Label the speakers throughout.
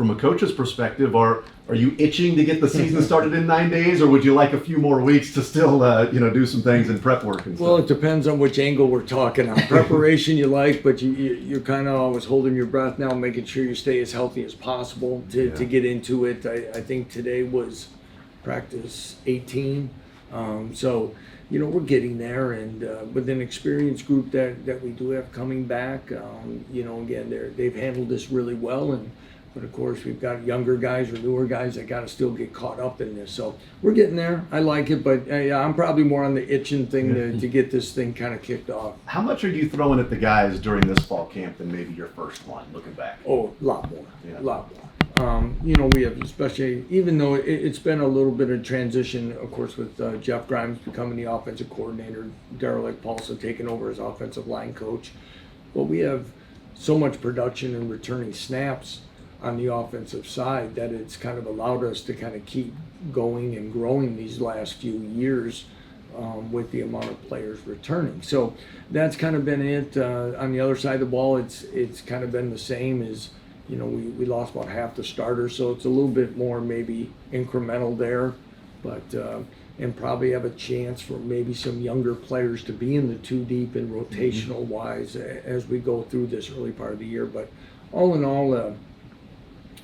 Speaker 1: from a coach's perspective, are you itching to get the season started in 9 days, or would you like a few more weeks to still do some things in prep work and stuff?
Speaker 2: Well, it depends on which angle we're talking on. Preparation you like, but you're kind of always holding your breath now, making sure you stay as healthy as possible to get into it. I think today was practice 18, so we're getting there, and with an experienced group that we do have coming back, again, they've handled this really well, but of course we've got younger guys or newer guys that got to still get caught up in this. So we're getting there. I like it, but I'm probably more on the itching thing to get this thing kind of kicked off.
Speaker 1: How much are you throwing at the guys during this fall camp than maybe your first one, looking back?
Speaker 2: Oh, a lot more. A lot more. We have, especially, even though it's been a little bit of transition, of course, with Jeff Grimes becoming the offensive coordinator, Leipold also taking over as offensive line coach. But we have so much production and returning snaps on the offensive side that it's kind of allowed us to kind of keep going and growing these last few years with the amount of players returning. So that's kind of been it. On the other side of the ball, it's kind of been the same as, we lost about half the starters, so it's a little bit more maybe incremental there, but and probably have a chance for maybe some younger players to be in the two deep and rotational wise as we go through this early part of the year. But all in all,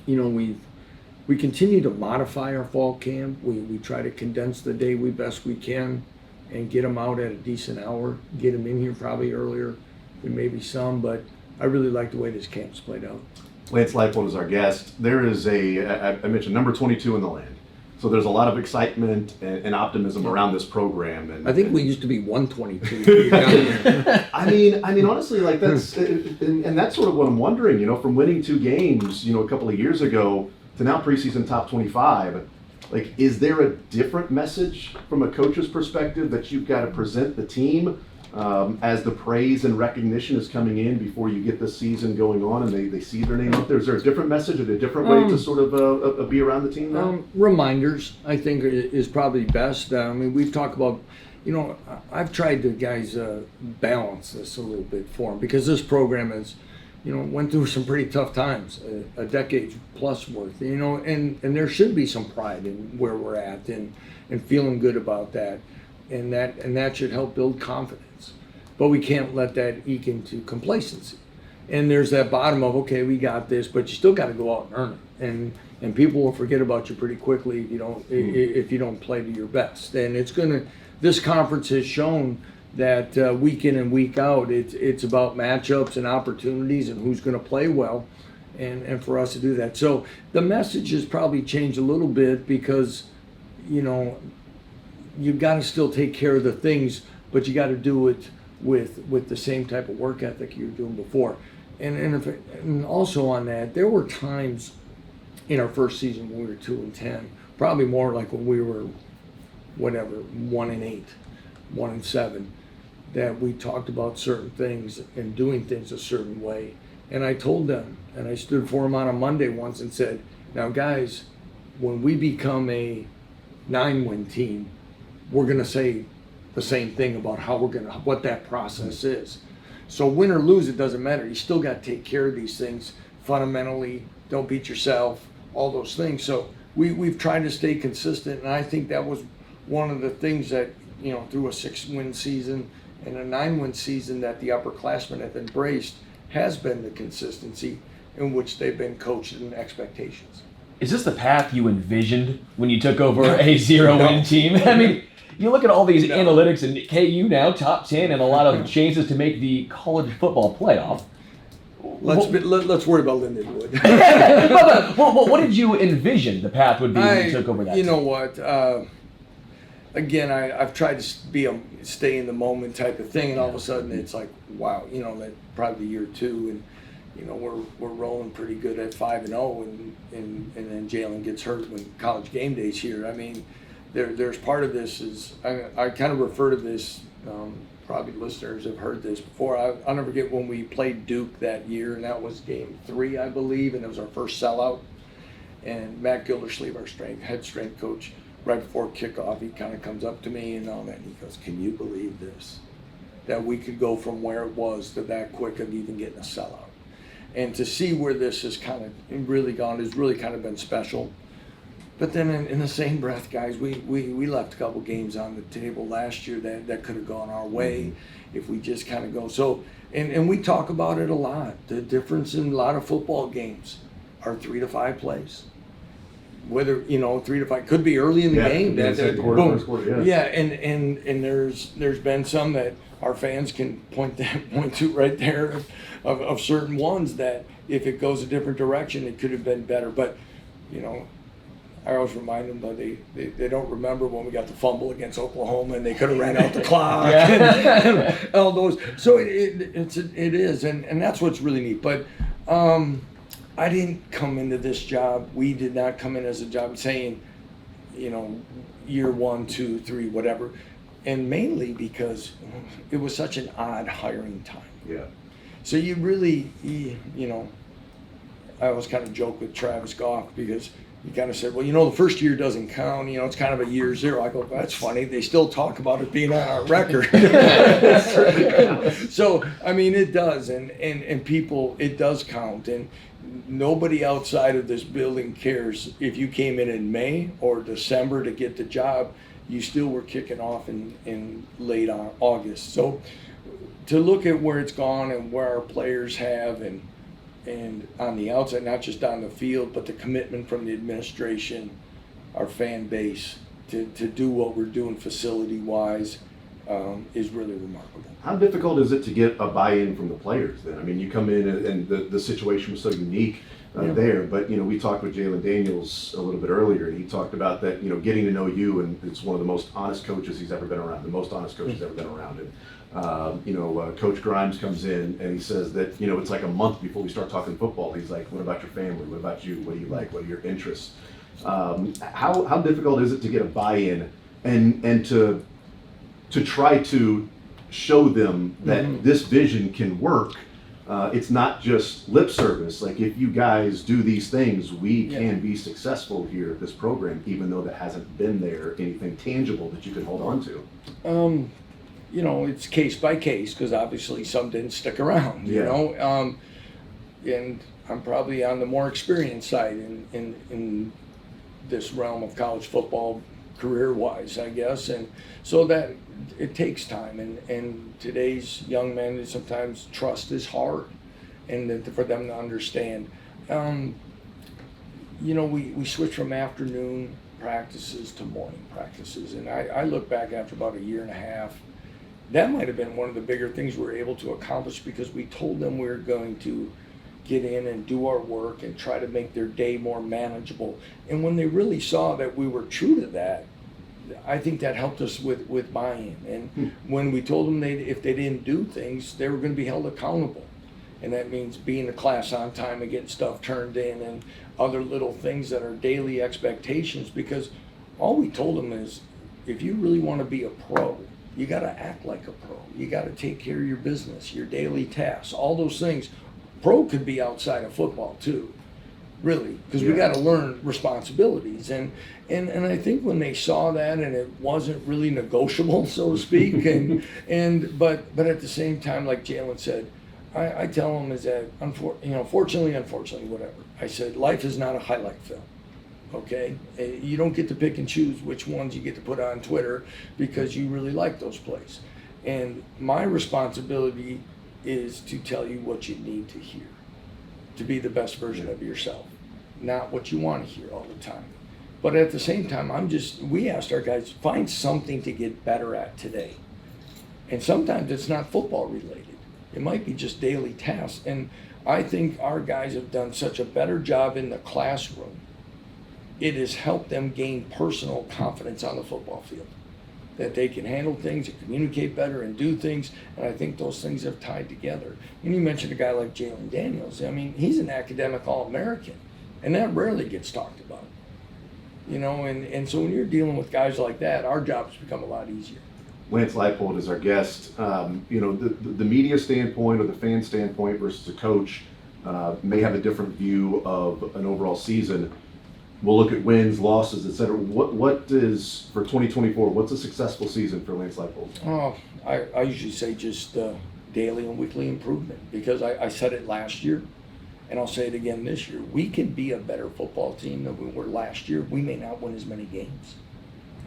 Speaker 2: we continue to modify our fall camp. We try to condense the day best we can and get them out at a decent hour, get them in here probably earlier than maybe some, but I really like the way this camp's played out.
Speaker 1: Lance Leipold is our guest. There is I mentioned number 22 in the land. So there's a lot of excitement and optimism around this program. And
Speaker 2: I think we used to be 122.
Speaker 1: I mean, honestly, like that's, and that's sort of what I'm wondering, from winning 2 games, a couple of years ago to now preseason top 25, like, is there a different message from a coach's perspective that you've got to present the team as the praise and recognition is coming in before you get the season going on and they see their name up there? Is there a different message and a different way to sort of be around the team now?
Speaker 2: Reminders, I think, is probably best. We've talked about, I've tried to, guys, balance this a little bit for them, because this program is, went through some pretty tough times, a decade plus worth, and there should be some pride in where we're at and feeling good about that. And that should help build confidence. But we can't let that eke into complacency. And there's that bottom of, okay, we got this, but you still got to go out and earn it. And people will forget about you pretty quickly if you don't play to your best. And this conference has shown that week in and week out, it's about matchups and opportunities and who's going to play well, and for us to do that. So the message has probably changed a little bit because, you've got to still take care of the things, but you got to do it with the same type of work ethic you were doing before. And also on that, there were times in our first season when we were 2-10, probably more like when we were 1-8, 1-7, that we talked about certain things and doing things a certain way. And I told them, and I stood for them on a Monday once and said, now guys, when we become a 9-win team, we're going to say the same thing about what that process is. So win or lose, it doesn't matter. You still got to take care of these things fundamentally. Don't beat yourself, all those things. So we've tried to stay consistent, and I think that was one of the things that, through a 6-win season and a 9-win season that the upperclassmen have embraced has been the consistency in which they've been coached and expectations.
Speaker 3: Is this the path you envisioned when you took over a 0-win team? You look at all these analytics, and KU now top 10 and a lot of chances to make the college football playoff.
Speaker 2: Let's worry about Lindenwood.
Speaker 3: What did you envision the path would be when you took over that?
Speaker 2: You know what? Again, I've tried to be stay in the moment type of thing, and all of a sudden it's like, wow, that probably year 2, and we're rolling pretty good at 5-0, and then Jalen gets hurt when College game day's here. There's part of this is, I kind of refer to this, probably listeners have heard this before. I'll never forget when we played Duke that year, and that was game 3, I believe, and it was our first sellout. And Matt Gildersleeve, our head strength coach, right before kickoff, he kind of comes up to me and all that, and he goes, "Can you believe this? That we could go from where it was to that quick of even getting a sellout." and to see where this has kind of really gone has really kind of been special. But then in the same breath, guys, we left a couple games on the table last year that could have gone our way if we just kind of go. So, and we talk about it a lot. The difference in a lot of football games are 3 to 5 plays. Whether, 3 to 5 could be early in the game.
Speaker 1: Quarter,
Speaker 2: yeah, and there's been some that our fans can point to right there of certain ones that if it goes a different direction, it could have been better. But, I always remind them that they don't remember when we got the fumble against Oklahoma and they could have ran out the clock and all those. So it is, and that's what's really neat. But I didn't come into this job. We did not come in as a job saying, year 1, 2, 3, whatever. And mainly because it was such an odd hiring time.
Speaker 1: Yeah.
Speaker 2: So you really, I always kind of joke with Travis Goff because he kind of said, well, the first year doesn't count. It's kind of a year 0. I go, that's funny. They still talk about it being on our record. So, it does. And people, it does count. And nobody outside of this building cares if you came in May or December to get the job. You still were kicking off in late August. So to look at where it's gone and where our players have and on the outside, not just on the field, but the commitment from the administration, our fan base, to do what we're doing facility-wise is really remarkable.
Speaker 1: How difficult is it to get a buy-in from the players then? You come in and the situation was so unique there, but we talked with Jalen Daniels a little bit earlier, and he talked about that, getting to know you, and it's one of the most honest coaches he's ever been around, the most honest coach he's ever been around. And Coach Grimes comes in and he says that, it's like a month before we start talking football. He's like, what about your family? What about you? What do you like? What are your interests? How difficult is it to get a buy-in and to try to show them that this vision can work? It's not just lip service. Like, if you guys do these things, we can be successful here at this program, even though that hasn't been there, anything tangible that you can hold on to.
Speaker 2: It's case by case because obviously some didn't stick around, and I'm probably on the more experienced side in this realm of college football career-wise, I guess. And so that it takes time, and today's young men, sometimes trust is hard, and for them to understand. We switch from afternoon practices to morning practices, and I look back after about a year and a half. That might have been one of the bigger things we were able to accomplish because we told them we were going to get in and do our work and try to make their day more manageable. And when they really saw that we were true to that, I think that helped us with buy-in. And when we told them if they didn't do things, they were going to be held accountable. And that means being to class on time and getting stuff turned in and other little things that are daily expectations. Because all we told them is, if you really want to be a pro, you got to act like a pro. You got to take care of your business, your daily tasks, all those things. Pro could be outside of football too, really, because we got to learn responsibilities. And I think when they saw that, and it wasn't really negotiable, so to speak, but at the same time, like Jalen said, I tell them is that fortunately, unfortunately, whatever. I said life is not a highlight film. Okay, you don't get to pick and choose which ones you get to put on Twitter because you really like those plays. And my responsibility is to tell you what you need to hear to be the best version of yourself, not what you want to hear all the time. But at the same time, we asked our guys, find something to get better at today. And sometimes it's not football related. It might be just daily tasks. And I think our guys have done such a better job in the classroom. It has helped them gain personal confidence on the football field, that they can handle things and communicate better and do things, and I think those things have tied together. And you mentioned a guy like Jalen Daniels. He's an academic All-American, and that rarely gets talked about. And so when you're dealing with guys like that, our jobs become a lot easier.
Speaker 1: Lance Leipold is our guest. The media standpoint or the fan standpoint versus a coach may have a different view of an overall season. We'll look at wins, losses, etc. What is, for 2024, what's a successful season for Lance Leipold?
Speaker 2: Oh, I usually say just daily and weekly improvement, because I said it last year. and I'll say it again this year, we can be a better football team than we were last year. We may not win as many games.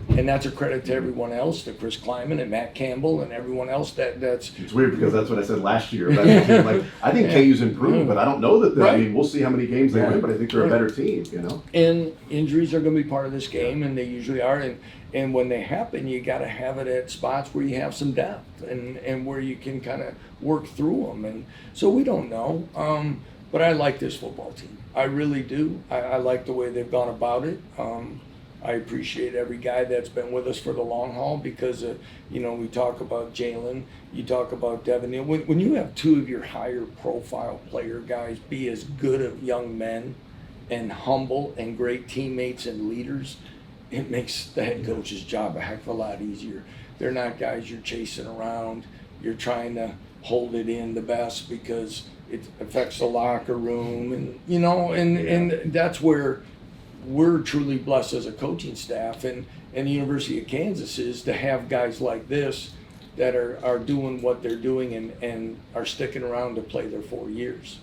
Speaker 2: And that's a credit to everyone else, to Chris Kleiman and Matt Campbell and everyone else that's...
Speaker 1: It's weird because that's what I said last year about the team. Like, I think KU's improved, but I don't know that. I mean, we'll see how many games they win, but I think they're a better team, you know?
Speaker 2: And injuries are going to be part of this game, and they usually are. And when they happen, you got to have it at spots where you have some depth and where you can kind of work through them. And so we don't know. But I like this football team. I really do. I like the way they've gone about it. I appreciate every guy that's been with us for the long haul because, you know, we talk about Jalen, you talk about Devin. When you have two of your higher profile player guys be as good of young men and humble and great teammates and leaders, it makes the head coach's job a heck of a lot easier. They're not guys you're chasing around. You're trying to hold it in the best because it affects the locker room, and you know, and that's where we're truly blessed as a coaching staff, and the University of Kansas is to have guys like this that are doing what they're doing and are sticking around to play their 4 years.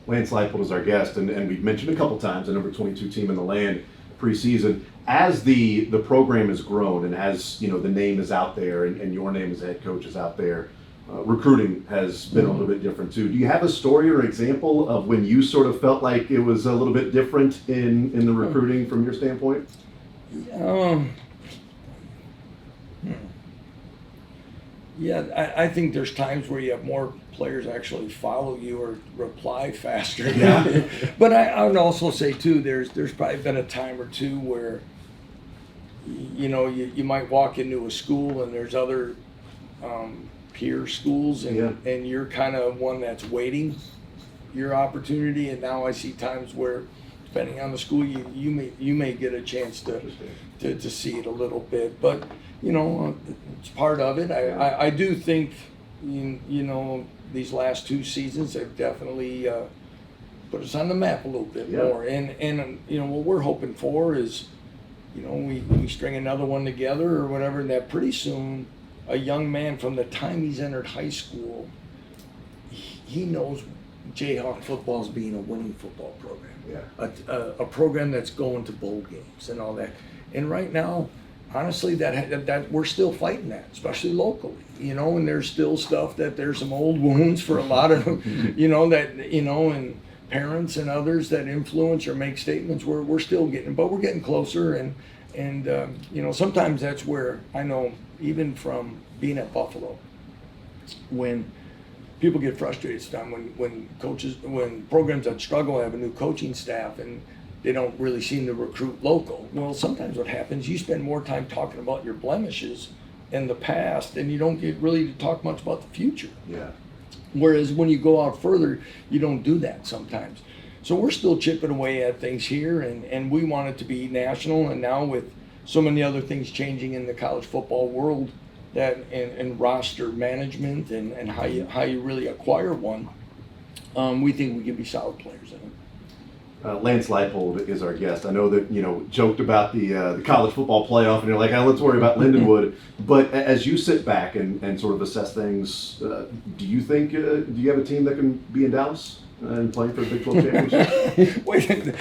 Speaker 1: Lance Leipold is our guest, and we've mentioned a couple times the number 22 team in the land preseason. As the program has grown and as you know the name is out there and your name as head coach is out there, recruiting has been a little bit different too. Do you have a story or example of when you sort of felt like it was a little bit different in the recruiting from your standpoint?
Speaker 2: Yeah, I think there's times where you have more players actually follow you or reply faster.
Speaker 1: Yeah.
Speaker 2: But I would also say too, there's probably been a time or two where you know you might walk into a school and there's other peer schools and you're kind of one that's waiting your opportunity, and now I see times where depending on the school you may get a chance to see it a little bit, but you know it's part of it. I do think you know these last 2 seasons have definitely put us on the map a little bit more, and you know what we're hoping for is you know we string another one together or whatever, and that pretty soon a young man from the time he's entered high school, he knows Jayhawk football is being a winning football program.
Speaker 1: Yeah.
Speaker 2: A program that's going to bowl games and all that. And right now, honestly, that we're still fighting that, especially locally. You know, and there's still stuff that there's some old wounds for a lot of, you know, that you know, and parents and others that influence or make statements. We're still getting, but we're getting closer, and you know, sometimes that's where I know. Even from being at Buffalo, when people get frustrated sometimes when programs that struggle have a new coaching staff and they don't really seem to recruit local. Well, sometimes what happens, you spend more time talking about your blemishes in the past and you don't get really to talk much about the future.
Speaker 1: Yeah.
Speaker 2: Whereas when you go out further, you don't do that sometimes. So we're still chipping away at things here, and we want it to be national, and now with so many other things changing in the college football world, that and roster management and how you really acquire one, we think we can be solid players in it.
Speaker 1: Lance Leipold is our guest. I know that you know joked about the college football playoff, and you're like, let's worry about Lindenwood. But as you sit back and sort of assess things, do you think do you have a team that can be in Dallas and playing for the Big 12 championship?
Speaker 2: Wait.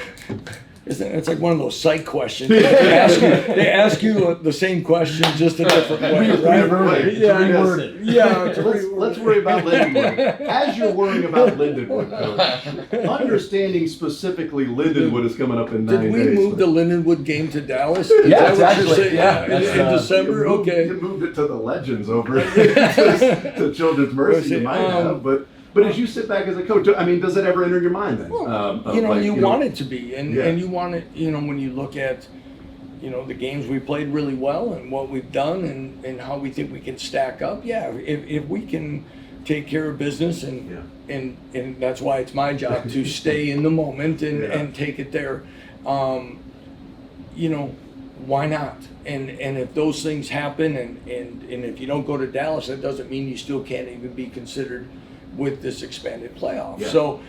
Speaker 2: It's like one of those psych questions. They ask you the same question, just a different way, right?
Speaker 1: Yeah. Let's worry about Lindenwood. As you're worrying about Lindenwood, Coach, understanding specifically Lindenwood is coming up in 9 days.
Speaker 2: Did we move the Lindenwood game to Dallas?
Speaker 3: Yeah, exactly.
Speaker 2: In December? Okay.
Speaker 1: You moved it to the Legends over to Children's Mercy, you might have, But as you sit back as a coach, I mean, does it ever enter your mind then?
Speaker 2: Well, you want it to be, and you want it, you know, when you look at, you know, the games we played really well and what we've done and how we think we can stack up. Yeah, if we can take care of business and that's why it's my job to stay in the moment and take it there. You know, why not? And if those things happen and if you don't go to Dallas, that doesn't mean you still can't even be considered with this expanded playoff.
Speaker 1: Yeah.
Speaker 2: So,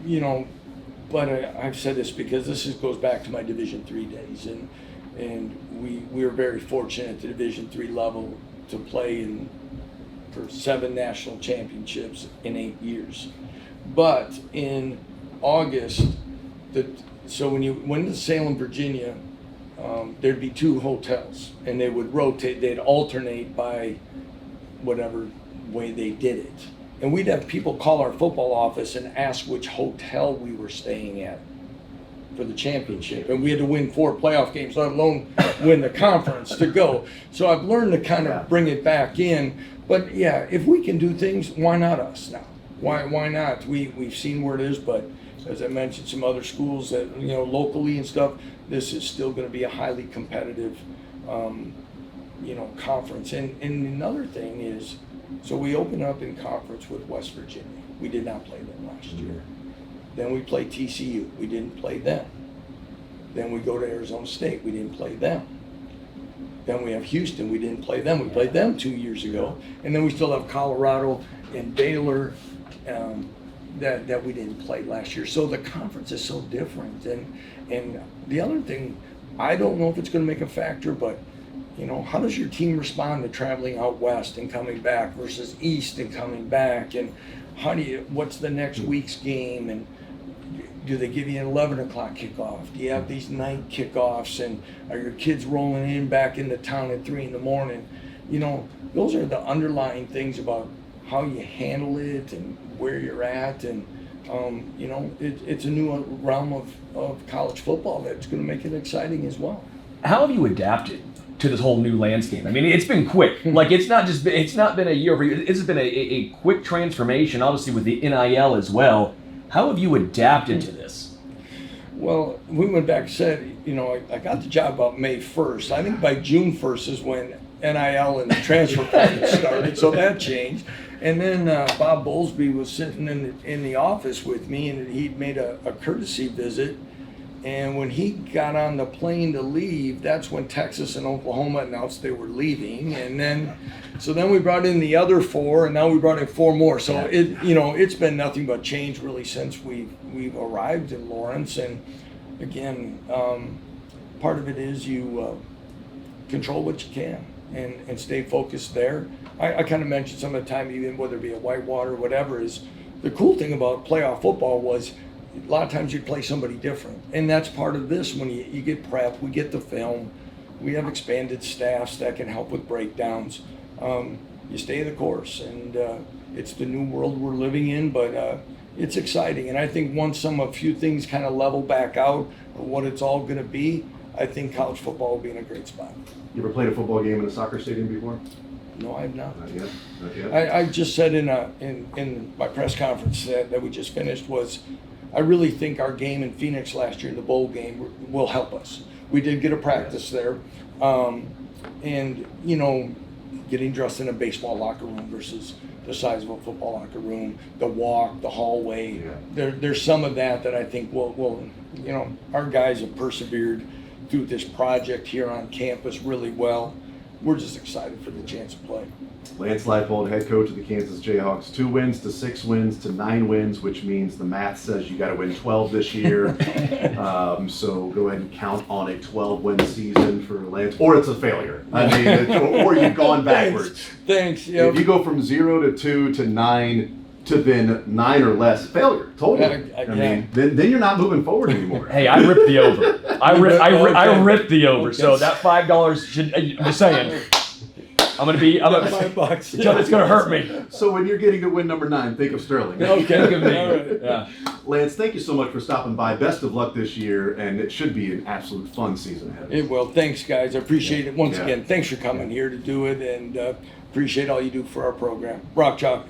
Speaker 2: you know, but I've said this because goes back to my Division III days, and we were very fortunate at the Division III level to play for 7 national championships in 8 years. But in August, so when you went to Salem, Virginia, there'd be 2 hotels, and they would rotate. They'd alternate by whatever way they did it. And we'd have people call our football office and ask which hotel we were staying at for the championship. And we had to win 4 playoff games, let alone win the conference to go. So I've learned to kind of bring it back in. But yeah, if we can do things, why not us now? Why not? We've seen where it is, but as I mentioned, some other schools that, locally and stuff, this is still going to be a highly competitive, conference. And another thing is, so we open up in conference with West Virginia. We did not play them last year. Then we play TCU. We didn't play them. Then we go to Arizona State. We didn't play them. Then we have Houston. We didn't play them. We played them 2 years ago. And then we still have Colorado and Baylor that we didn't play last year. So the conference is so different. And the other thing, I don't know if it's going to make a factor, but how does your team respond to traveling out west and coming back versus east and coming back? And what's the next week's game? And do they give you an 11 o'clock kickoff? Do you have these night kickoffs? And are your kids rolling in back into town at 3 in the morning? Those are the underlying things about how you handle it and where you're at. And, it's a new realm of college football that's going to make it exciting as well.
Speaker 3: How have you adapted to this whole new landscape? I mean, it's been quick. Like, it's not been a year over year. It's been a quick transformation, obviously with the NIL as well. How have you adapted to this?
Speaker 2: Well, we went back and said, I got the job about May 1st. I think by June 1st is when NIL and the transfer portal started, so that changed. And then Bob Bowlesby was sitting in the office with me, and he'd made a courtesy visit. And when he got on the plane to leave, that's when Texas and Oklahoma announced they were leaving. And then we brought in the other 4, and now we brought in 4 more. So it's been nothing but change really since we've arrived in Lawrence. And again, part of it is you control what you can and stay focused there. I kind of mentioned some of the time, even whether it be a Whitewater or whatever, is the cool thing about playoff football was a lot of times you play somebody different. And that's part of this. When you get prep, we get the film, we have expanded staffs that can help with breakdowns. You stay the course, and it's the new world we're living in, but it's exciting. And I think once a few things kind of level back out of what it's all going to be, I think college football will be in a great spot.
Speaker 1: You ever played a football game in a soccer stadium before?
Speaker 2: No, I have not.
Speaker 1: Not yet. Not yet.
Speaker 2: I just said in my press conference that we just finished was, I really think our game in Phoenix last year in the bowl game will help us. We did get a practice there, and getting dressed in a baseball locker room versus the size of a football locker room, the walk, the hallway. Yeah. There's some of that I think will our guys have persevered through this project here on campus really well. We're just excited for the chance to play.
Speaker 1: Lance Leipold, head coach of the Kansas Jayhawks, 2 wins to 6 wins to 9 wins, which means the math says you got to win 12 this year. So go ahead and count on a 12-win season for Lance, or it's a failure. I mean, or you've gone backwards.
Speaker 2: Thanks. Yep.
Speaker 1: If you go from 0 to 2 to 9 to then 9 or less, failure. Totally. I mean, then you're not moving forward anymore.
Speaker 3: Hey, I ripped the over. I ripped the over. So that $5 should. I'm just saying. $5. It's gonna hurt me.
Speaker 1: So when you're getting to win number 9, think of Sterling.
Speaker 2: Okay.
Speaker 3: Think of me.
Speaker 2: All right.
Speaker 3: Yeah.
Speaker 1: Lance, thank you so much for stopping by. Best of luck this year, and it should be an absolute fun season ahead.
Speaker 2: It will. Thanks, guys. I appreciate it. Once again, thanks for coming here to do it, and appreciate all you do for our program. Rock Chalk.